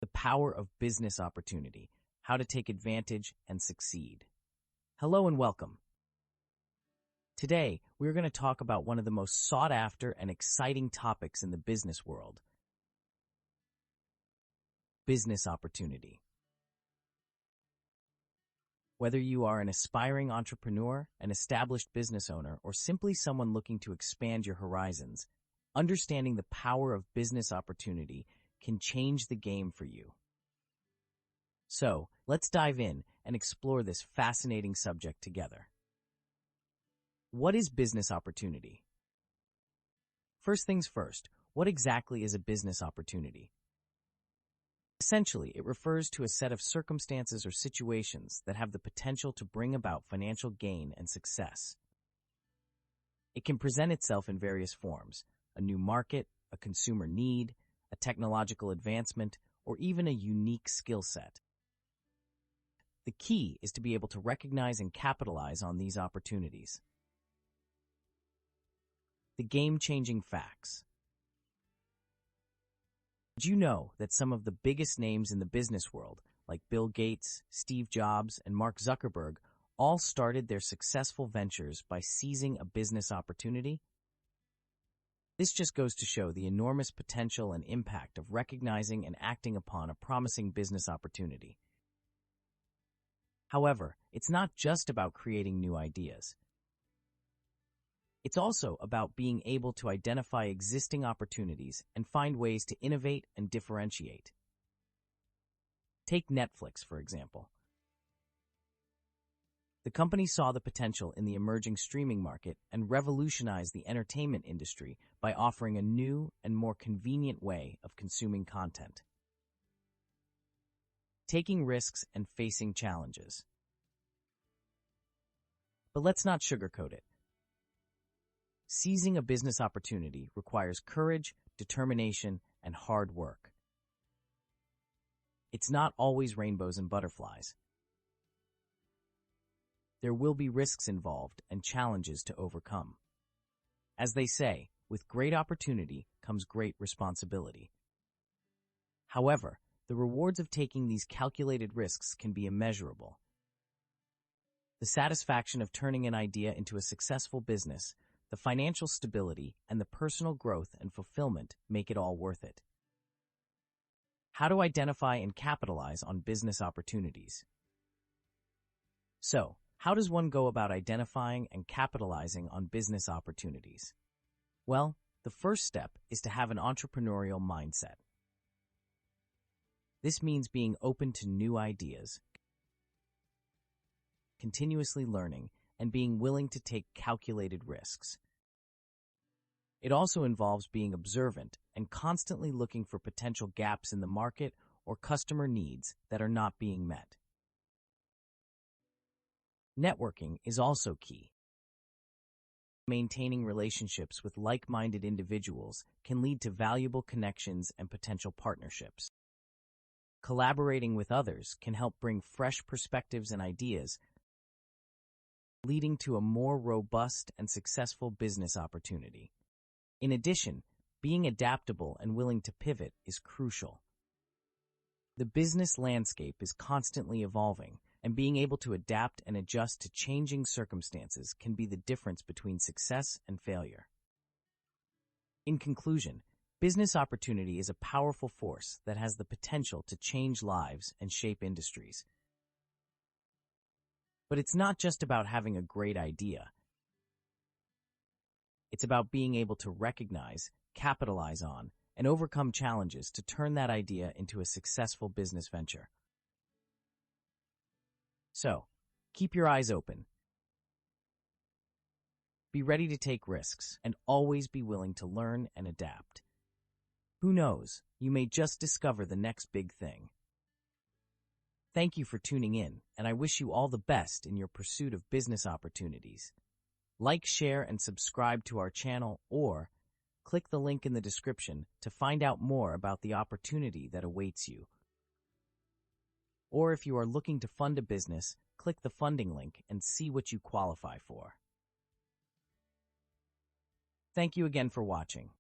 The power of business opportunity, how to take advantage and succeed. Hello and welcome. Today, we're going to talk about one of the most sought after and exciting topics in the business world. Business opportunity. Whether you are an aspiring entrepreneur, an established business owner, or simply someone looking to expand your horizons, understanding the power of business opportunity can change the game for you. So, let's dive in and explore this fascinating subject together. What is business opportunity? First things first, what exactly is a business opportunity? Essentially, it refers to a set of circumstances or situations that have the potential to bring about financial gain and success. It can present itself in various forms: a new market, a consumer need, a technological advancement, or even a unique skill set. The key is to be able to recognize and capitalize on these opportunities. The game-changing facts. Did you know that some of the biggest names in the business world, like Bill Gates, Steve Jobs, and Mark Zuckerberg, all started their successful ventures by seizing a business opportunity? This just goes to show the enormous potential and impact of recognizing and acting upon a promising business opportunity. However, it's not just about creating new ideas. It's also about being able to identify existing opportunities and find ways to innovate and differentiate. Take Netflix, for example. The company saw the potential in the emerging streaming market and revolutionized the entertainment industry by offering a new and more convenient way of consuming content. Taking risks and facing challenges. But let's not sugarcoat it. Seizing a business opportunity requires courage, determination, and hard work. It's not always rainbows and butterflies. There will be risks involved and challenges to overcome. As they say, with great opportunity comes great responsibility. However, the rewards of taking these calculated risks can be immeasurable. The satisfaction of turning an idea into a successful business, the financial stability, and the personal growth and fulfillment make it all worth it. How to identify and capitalize on business opportunities. So, how does one go about identifying and capitalizing on business opportunities? Well, the first step is to have an entrepreneurial mindset. This means being open to new ideas, continuously learning, and being willing to take calculated risks. It also involves being observant and constantly looking for potential gaps in the market or customer needs that are not being met. Networking is also key. Maintaining relationships with like-minded individuals can lead to valuable connections and potential partnerships. Collaborating with others can help bring fresh perspectives and ideas, leading to a more robust and successful business opportunity. In addition, being adaptable and willing to pivot is crucial. The business landscape is constantly evolving, and being able to adapt and adjust to changing circumstances can be the difference between success and failure. In conclusion, business opportunity is a powerful force that has the potential to change lives and shape industries. But it's not just about having a great idea. It's about being able to recognize, capitalize on, and overcome challenges to turn that idea into a successful business venture. So, keep your eyes open. Be ready to take risks and always be willing to learn and adapt. Who knows, you may just discover the next big thing. Thank you for tuning in, and I wish you all the best in your pursuit of business opportunities. Like, share, and subscribe to our channel, or click the link in the description to find out more about the opportunity that awaits you. Or if you are looking to fund a business, click the funding link and see what you qualify for. Thank you again for watching.